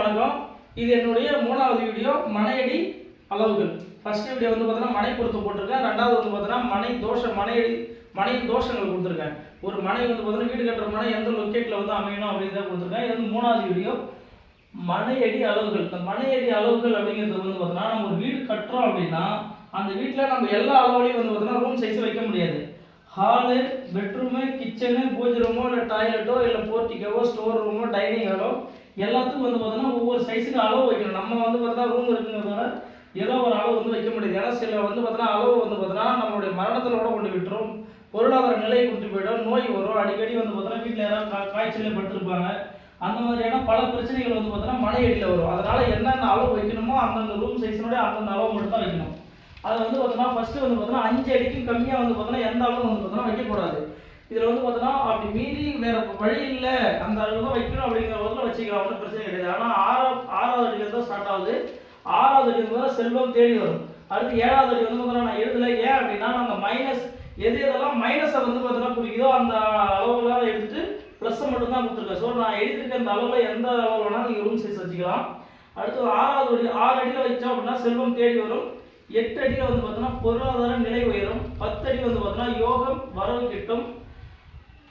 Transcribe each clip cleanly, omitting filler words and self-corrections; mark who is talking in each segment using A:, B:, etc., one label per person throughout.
A: வணக்கம். இது என்னுடைய 3வது வீடியோ மனையடி அளவுகள். ஃபர்ஸ்ட் வீடியோ வந்து பார்த்தீங்கன்னா மனை பொருத்தம் போட்டிருக்கேன். ரெண்டாவது வந்து பார்த்தீங்கன்னா மனை தோஷங்கள் கொடுத்துருக்கேன். ஒரு மனை வந்து பார்த்தீங்கன்னா வீடு கட்டுற மனை எந்த லொக்கேட்டில் வந்து அமையணும் அப்படின்னு தான் கொடுத்துருக்கேன். இது வந்து 3வது வீடியோ மனையடி அளவுகள். இந்த மனையடி அளவுகள் அப்படிங்கிறது வந்து பார்த்தீங்கன்னா நம்ம ஒரு வீடு கட்டுறோம் அப்படின்னா அந்த வீட்டில் நம்ம எல்லா அளவுலையும் வந்து பார்த்தீங்கன்னா ரூம் சைஸ் வைக்க முடியாது. ஹாலு, பெட்ரூமு, கிச்சனு, பூஜை ரூமோ இல்லை டாய்லெட்டோ இல்லை போர்ட்டிக்கவோ ஸ்டோர் ரூமோ டைனிங் ஹாலோ எல்லாத்துக்கும் வந்து பார்த்தீங்கன்னா ஒவ்வொரு சைஸுக்கு அளவு வைக்கணும். நம்ம வந்து பார்த்தீங்கன்னா ரூம் இருக்குங்கிறதால ஏதோ ஒரு அளவு வந்து வைக்க முடியாது. ஏன்னா சில வந்து பார்த்தீங்கன்னா அளவு வந்து பார்த்தீங்கன்னா நம்மளுடைய மரணத்தில் கூட கொண்டு விட்டுரும், பொருளாதார நிலையை கொண்டு போயிடும், நோய் வரும். அடிக்கடி வந்து பார்த்தீங்கன்னா வீட்டில் யாராவது காய்ச்சலே படுத்திருப்பாங்க. அந்த மாதிரியான பல பிரச்சனைகள் வந்து பார்த்தீங்கன்னா மனையடியில் வரும். அதனால என்னென்ன அளவு வைக்கணுமோ அந்தந்த ரூம் சைஸினுடைய அந்தந்த அளவு மட்டும் தான் வைக்கணும். அதை வந்து பார்த்தீங்கன்னா ஃபர்ஸ்ட் வந்து பார்த்தீங்கன்னா 5 அடிக்கும் கம்மியாக வந்து பார்த்தீங்கன்னா எந்த அளவு வந்து பார்த்தீங்கன்னா வைக்கக்கூடாது. இதில் வந்து பார்த்தீங்கன்னா அப்படி மீறி வேற வழி இல்லை அந்த அளவு தான் வைக்கணும் அப்படிங்கிற போதில் வச்சுக்கலாம், ஒன்றும் பிரச்சனை கிடையாது. ஆனால் ஆறாவது அடியில் தான் ஸ்டார்ட் ஆகுது. 6வது அடி வந்து செல்வம் தேடி வரும். அடுத்து 7வது அடி வந்து பார்த்தீங்கன்னா நான் எழுதலை. ஏன் அப்படின்னா அந்த மைனஸ் எதெல்லாம் மைனஸை வந்து பார்த்தீங்கன்னா குறிக்குதோ அந்த அளவுலாம் எடுத்துட்டு ப்ளஸ்ஸை மட்டும் தான் கொடுத்துருக்கேன். ஸோ நான் எழுதிருக்க அந்த அளவில் எந்த அளவு வேணாலும் நீங்கள் ரூம் சைஸ் வச்சுக்கலாம். அடுத்து 6வது அடி 6 அடியில் வச்சோம் அப்படின்னா செல்வம் தேடி வரும். 8 அடியில் வந்து பார்த்தோன்னா பொருளாதார நிலை உயரும். 10 அடி வந்து பார்த்தோன்னா யோகம் வரவு கிட்டும்.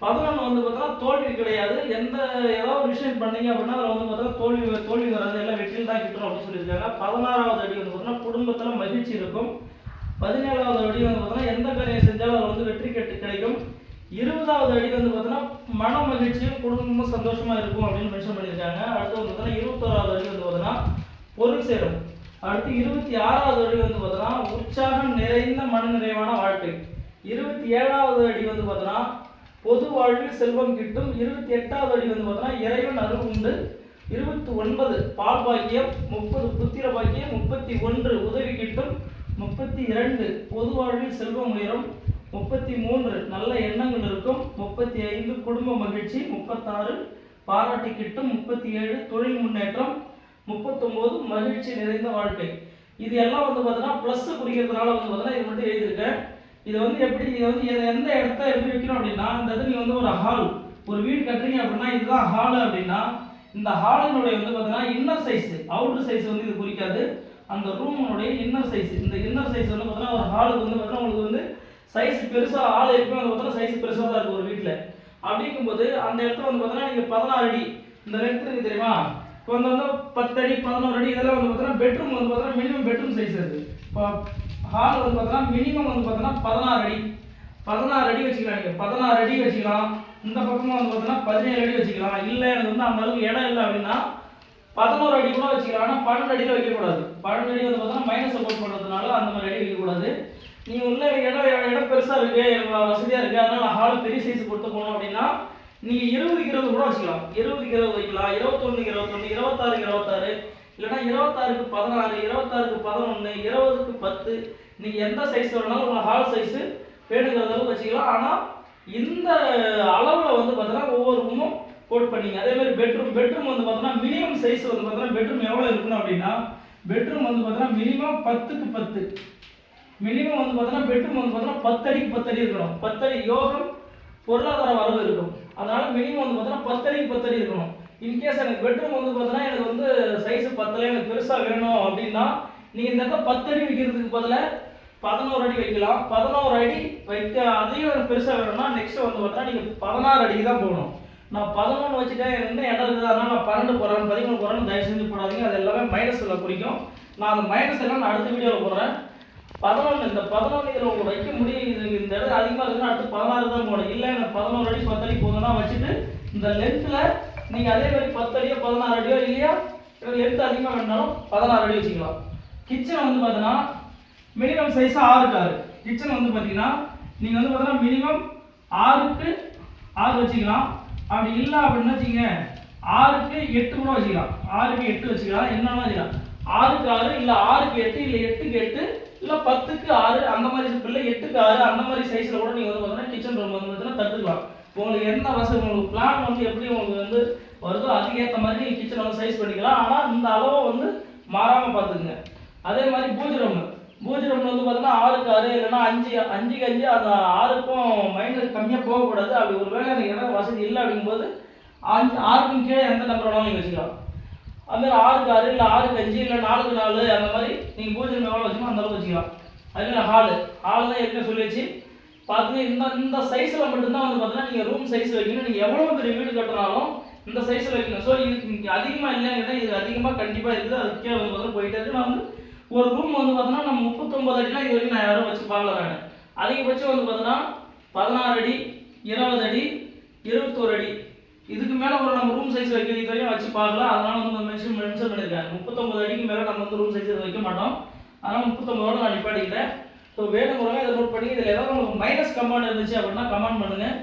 A: 11 வந்து பார்த்தோன்னா தோல்வி கிடையாது. ஏதாவது ஒரு விஷயம் பண்ணீங்க அப்படின்னா அதில் வந்து பார்த்தோன்னா தோல்வி வராது, எல்லாம் வெற்றியில் தான் கிட்டும் அப்படின்னு சொல்லியிருக்காங்க. 16வது அடி வந்து பார்த்தோன்னா குடும்பத்தில் மகிழ்ச்சி இருக்கும். 17வது அடி வந்து பார்த்தோன்னா எந்த காரியம் செஞ்சாலும் அதில் வந்து வெற்றி கிடைக்கும். 20வது அடி வந்து பார்த்தோன்னா மன மகிழ்ச்சியும் குடும்பமும் சந்தோஷமா இருக்கும் அப்படின்னு மென்ஷன் பண்ணியிருக்காங்க. அடுத்து வந்து பார்த்தோன்னா 21வது அடி வந்து பார்த்தோன்னா பொருள் சேரும். அடுத்து 26வது அடி வந்து பார்த்தோன்னா உற்சாகம் நிறைந்த மன நிறைவான வாழ்க்கை. 27வது அடி வந்து பார்த்தோன்னா பொது வாழ்வில் செல்வம் கிட்டும். 28வது அடி வந்து பார்த்தோன்னா இறைவன் அருள் உண்டு. 29 பால் பாக்கியம். 30 புத்திர பாக்கியம். 31 உதவி கிட்டும். 32 பொது வாழ்வில் செல்வம் உயரும். 33 நல்ல எண்ணங்கள் இருக்கும். 35 குடும்ப மகிழ்ச்சி. 36 பாராட்டி கிட்டும். 37 தொழில் முன்னேற்றம். 39 மகிழ்ச்சி நிறைந்த வாழ்க்கை. இது எல்லாம் வந்து பார்த்தீங்கன்னா ப்ளஸ் குறிக்கிறதுனால வந்து பார்த்தீங்கன்னா இது மட்டும் எழுதியிருக்கேன். இது வந்து எந்த இடத்த எப்படி வைக்கணும் அப்படின்னா இந்த இது நீங்கள் வந்து ஒரு ஹால் ஒரு வீடு கட்டுறீங்க அப்படின்னா இதுதான் ஹால் அப்படின்னா இந்த ஹாலினுடைய வந்து பார்த்தீங்கன்னா இன்னர் சைஸ் அவுட்டர் சைஸ் வந்து இது குறிக்காது. அந்த ரூமுடைய இன்னர் சைஸ் இந்த இன்னர் சைஸ் வந்து பார்த்தீங்கன்னா ஒரு ஹாலுக்கு வந்து பார்த்தீங்கன்னா உங்களுக்கு வந்து சைஸ் பெருசாக ஹால் எப்பவுமே வந்து பார்த்தீங்கன்னா சைஸ் பெருசாக தான் இருக்கும் ஒரு வீட்டில். அப்படிங்கும்போது அந்த இடத்துல வந்து பார்த்தீங்கன்னா நீங்கள் 16 அடி இந்த லென்த் இருக்கு தெரியுமா, இப்போ வந்து 10 அடி 11 அடி இதெல்லாம் வந்து பார்த்தீங்கன்னா பெட்ரூம் வந்து பார்த்தீங்கன்னா மினிமம் பெட்ரூம் சைஸ் இருக்குது. இப்போ ஹால் வந்து பார்த்தீங்கன்னா மினிமம் வந்து பார்த்தீங்கன்னா 16 அடி வச்சுக்கலாம். நீங்கள் 16 அடி வச்சுக்கலாம். இந்த பக்கமாக வந்து பார்த்தீங்கன்னா 17 அடி வச்சுக்கலாம். இல்லை எனக்கு வந்து அந்த அளவுக்கு இடம் இல்லை அப்படின்னா 11 அடி கூட வச்சுக்கலாம். ஆனால் 12 அடியில் வைக்கக்கூடாது. 12 அடி வந்து பார்த்தீங்கன்னா மைனஸ் சப்போர்ட் பண்ணுறதுனால அந்த மாதிரி அடி வைக்கக்கூடாது. நீங்கள் உள்ள இடம் பெருசாக இருக்குது, வசதியாக இருக்குது, அதனால் நான் ஹால் பெரிய சைஸ் கொடுத்து போகணும் அப்படின்னா நீங்கள் 20க்கு 20 கூட வச்சுக்கலாம். 20க்கு 20 வைக்கலாம். 21க்கு 21, 26க்கு 26, இல்லைனா 26க்கு 16, 26க்கு 11, 20க்கு 10 நீங்கள் எந்த சைஸ் வேணாலும் உங்கள் ஹால் சைஸு வேணுங்கிற அளவுக்கு வச்சுக்கலாம். ஆனால் இந்த அளவில் வந்து பார்த்தீங்கன்னா ஒவ்வொரு ரூமும் கோட் பண்ணிங்க. அதேமாதிரி பெட்ரூம் வந்து பார்த்தோன்னா மினிமம் சைஸ் வந்து பார்த்தோன்னா பெட்ரூம் எவ்வளோ இருக்கணும் அப்படின்னா பெட்ரூம் வந்து பார்த்தோன்னா மினிமம் 10க்கு 10 மினிமம் வந்து பார்த்தோன்னா பெட்ரூம் வந்து பார்த்தோன்னா 10 அடிக்கு 10 அடி இருக்கணும். 10 அடி யோகம் பொருளாதார வரவு இருக்கும். அதனால மினிமம் வந்து பார்த்தோன்னா 10 அடிக்கு 10 அடி இருக்கணும். இன்கேஸ் எனக்கு பெட்ரூம் வந்து பார்த்தோன்னா எனக்கு வந்து சைஸ் 10 எனக்கு பெருசாக வேணும் அப்படின்னா நீங்கள் இந்த இடத்துல 10 அடி வைக்கிறதுக்கு பதிலாக 11 அடி வைக்கலாம். 11 அடி வைக்க அதையும் பெருசாக வேணும்னா நெக்ஸ்ட் வந்து பார்த்தோன்னா நீங்கள் 16 அடிக்கு தான் போகணும். நான் 11 வச்சுட்டேன் எனக்கு என்ன இடம் இருக்குது அதனால் நான் 12 போகிறேன் 13 போகிறேன்னு தயவு செஞ்சு போடாதீங்க. அது எல்லாமே மைனஸில் குறிக்கும். நான் அந்த மைனஸ் எல்லாம் நான் அடுத்த வீடியோவில் போடுறேன். 11 இந்த 11 இதில் உங்களுக்கு வைக்க முடியும். இந்த இடம் அதிகமாக இருக்குன்னா அடுத்து 16 தான் போகணும். இல்லை எனக்கு 11 அடி 10 அடி போதுன்னா வச்சுட்டு இந்த லென்த்தில் நீங்கள் அதே மாதிரி 10 அடியோ 16 அடியோ இல்லையா லென்த் அதிகமாக வேணாலும் 16 அடி வச்சுக்கலாம். கிச்சன் வந்து பார்த்தீங்கன்னா மினிமம் சைஸ் 6க்கு 6. கிச்சன் வந்து பார்த்தீங்கன்னா நீங்கள் வந்து பார்த்தீங்கன்னா மினிமம் 6க்கு 6 வச்சுக்கலாம். அப்படி இல்லை அப்படின்னு வச்சுங்க 6க்கு 8 கூட வச்சுக்கலாம். 6க்கு 8 வச்சுக்கலாம். என்னென்னா வச்சுக்கலாம் 6க்கு 6 இல்லை 6க்கு 8 இல்லை 8க்கு 8 இல்லை 10க்கு 6 அந்த மாதிரி இல்லை 8க்கு 6 அந்த மாதிரி சைஸில் கூட நீங்கள் வந்து பார்த்தீங்கன்னா கிச்சன் ரூம் வந்து பார்த்தீங்கன்னா தட்டுக்கலாம். உங்களுக்கு என்ன வசதி உங்களுக்கு பிளான் வந்து எப்படி உங்களுக்கு வந்து வருதோ அதுக்கேற்ற மாதிரி நீங்கள் கிச்சனை வந்து சைஸ் பண்ணிக்கலாம். ஆனால் இந்த அளவை வந்து மாறாமல் பார்த்துக்குங்க. அதே மாதிரி பூஜை ரூம் வந்து பார்த்தீங்கன்னா 6க்கு 6 இல்லைன்னா 5க்கு 5 அந்த 6க்கும் மைனஸ் கம்மியாக போகக்கூடாது. அப்படி ஒரு வேளை எனக்கு இடம் வசதி இல்லை அப்படிங்கும்போது 6க்கும் கீழே எந்த நம்பர் வேணாலும் நீங்கள் வச்சுக்கலாம். அதுமாதிரி 6க்கு 6 இல்லை 6க்கு 5 இல்லை 4க்கு 4 அந்த மாதிரி நீங்கள் பூஜை ரூம் எவ்வளோ வச்சுக்கணும் அந்த அளவுக்கு வச்சுக்கலாம். அதுமாதிரி ஹாலு தான் ஏற்கனவே சொல்லியாச்சு. பார்த்துங்க இந்த சைஸில் மட்டும்தான் வந்து பார்த்தீங்கன்னா நீங்கள் ரூம் சைஸ் வைக்கணும். நீங்கள் எவ்வளோ பெரிய வீடு கட்டினாலும் இந்த சைஸில் வைக்கணும். ஸோ இதுக்கு அதிகமாக இல்லைங்கன்னா இது அதிகமாக கண்டிப்பாக இருக்குது. அதுக்கே வந்து பார்த்தீங்கன்னா போயிட்டே இருக்கு. நான் வந்து ஒரு ரூம் வந்து பார்த்தீங்கன்னா நம்ம 39 அடினா இது வரைக்கும் நான் யாரும் வச்சு பார்க்கல. நான் அதிகபட்சம் வந்து பார்த்தீங்கன்னா 16 அடி 20 அடி 21 அடி இதுக்கு மேலே ஒரு நம்ம ரூம் சைஸ் வைக்க இது வரைக்கும் வச்சு பார்க்கல. அதனால வந்து மென்ஷன் பண்ணியிருக்கேன் 39 அடிக்கு மேலே நம்ம வந்து ரூம் சைஸ் வைக்க மாட்டோம். அதனால் 39 நான் நிப்பாட்டிக்கிட்டேன். ஸோ வேணுங்கிறவங்க இதை நோட் பண்ணி இதில் ஏதாவது உங்களுக்கு மைனஸ் கமெண்ட் இருந்துச்சு அப்படின்னா கமெண்ட் பண்ணுங்கள்.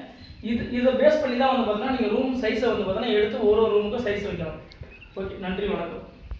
A: இதை பேஸ் பண்ணி தான் வந்து பார்த்தீங்கன்னா நீங்கள் ரூம் சைஸை வந்து பார்த்தீங்கன்னா எடுத்து ஒரு ரூமுக்கும் சைஸ் வைக்கணும். ஓகே, நன்றி, வணக்கம்.